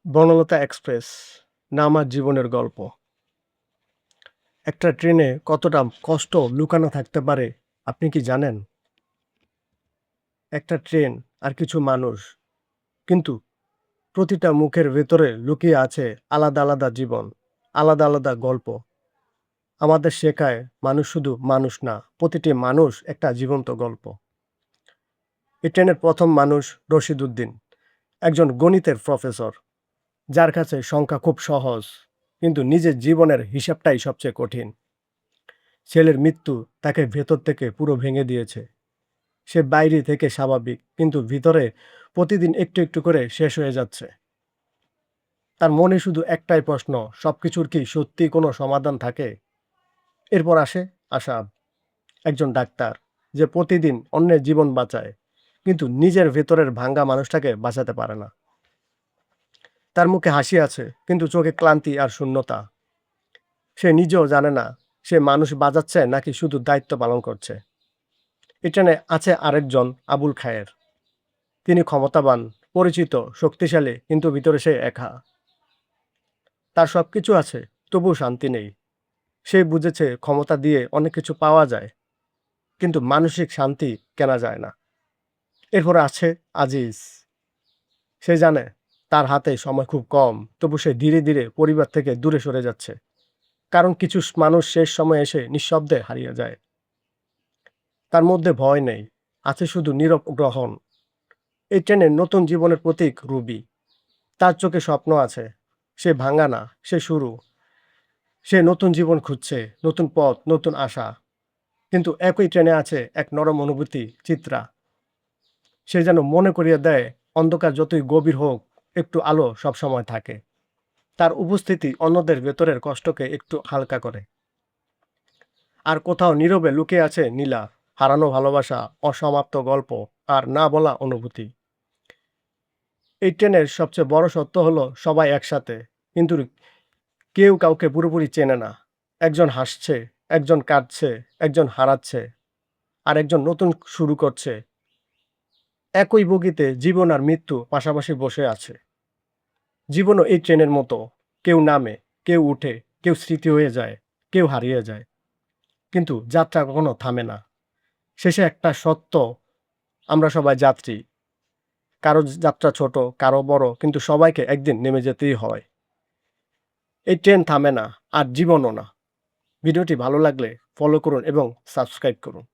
Banalata express না আমার জীবনের গল্প। একটা ট্রেনে কতটা কষ্ট লুকানো থাকতে পারে আপনি কি জানেন? একটা ট্রেন আর কিছু মানুষ, কিন্তু প্রতিটা মুখের ভেতরে লুকিয়ে আছে আলাদা আলাদা জীবন, আলাদা আলাদা গল্প। আমাদের শেখায় মানুষ শুধু মানুষ না, প্রতিটি মানুষ একটা জীবন্ত গল্প। এই ট্রেনের প্রথম মানুষ রশিদ উদ্দিন, একজন গণিতের প্রফেসর যার কাছে সংখ্যা খুব সহজ, কিন্তু নিজের জীবনের হিসাবটাই সবচেয়ে কঠিন। ছেলের মৃত্যু তাকে ভেতর থেকে পুরো ভেঙে দিয়েছে। সে বাইরে থেকে স্বাভাবিক, কিন্তু ভিতরে প্রতিদিন একটু একটু করে শেষ হয়ে যাচ্ছে। তার মনে শুধু একটাই প্রশ্ন, সবকিছুর কি সত্যি কোনো সমাধান থাকে? এরপর আসে আশাব, একজন ডাক্তার যে প্রতিদিন অন্যের জীবন বাঁচায়, কিন্তু নিজের ভেতরের ভাঙ্গা মানুষটাকে বাঁচাতে পারে না। তার মুখে হাসি আছে, কিন্তু চোখে ক্লান্তি আর শূন্যতা। সে নিজেও জানে না সে মানুষ বাঁচাচ্ছে নাকি শুধু দায়িত্ব পালন করছে। এখানে আছে আরেকজন, আবুল খায়ের। তিনি ক্ষমতাবান, পরিচিত, শক্তিশালী, কিন্তু ভিতরে সে একা। তার সবকিছু আছে, তবুও শান্তি নেই। সে বুঝেছে ক্ষমতা দিয়ে অনেক কিছু পাওয়া যায়, কিন্তু মানসিক শান্তি কেনা যায় না। এরপরে আছে আজিজ। সে জানে তার হাতে সময় খুব কম, তবু সে ধীরে ধীরে পরিবার থেকে দূরে সরে যাচ্ছে। কারণ কিছু মানুষ শেষ সময় এসে নিঃশব্দে হারিয়ে যায়। তার মধ্যে ভয় নেই, আছে শুধু নীরব গ্রহণ। এই ট্রেনের নতুন জীবনের প্রতীক রুবি। তার চোখে স্বপ্ন আছে। সে ভাঙা না, সে শুরু। সে নতুন জীবন খুঁজছে, নতুন পথ, নতুন আশা। কিন্তু একই ট্রেনে আছে এক নরম অনুভূতি, চিত্রা। সে যেন মনে করিয়ে দেয়, অন্ধকার যতই গভীর হোক, একটু আলো সবসময় থাকে। তার উপস্থিতি অন্যদের ভেতরের কষ্টকে একটু হালকা করে। আর কোথাও নীরবে লুকিয়ে আছে নীলা, হারানো ভালোবাসা, অসমাপ্ত গল্প, আর না বলা অনুভূতি। এই ট্রেনের সবচেয়ে বড় সত্য হলো সবাই একসাথে, কিন্তু কেউ কাউকে পুরোপুরি চেনে না। একজন হাসছে, একজন কাঁদছে, একজন হারাচ্ছে, আর একজন নতুন শুরু করছে। একই বগিতে জীবন আর মৃত্যু পাশাপাশি বসে আছে। জীবনও এই ট্রেনের মতো, কেউ নামে, কেউ উঠে, কেউ স্মৃতি হয়ে যায়, কেউ হারিয়ে যায়। কিন্তু যাত্রা কখনো থামে না। শেষে একটা সত্য, আমরা সবাই যাত্রী। কারো যাত্রা ছোট, কারো বড়, কিন্তু সবাইকে একদিন নেমে যেতেই হয়। এই ট্রেন থামে না, আর জীবনও না। ভিডিওটি ভালো লাগলে ফলো করুন এবং সাবস্ক্রাইব করুন।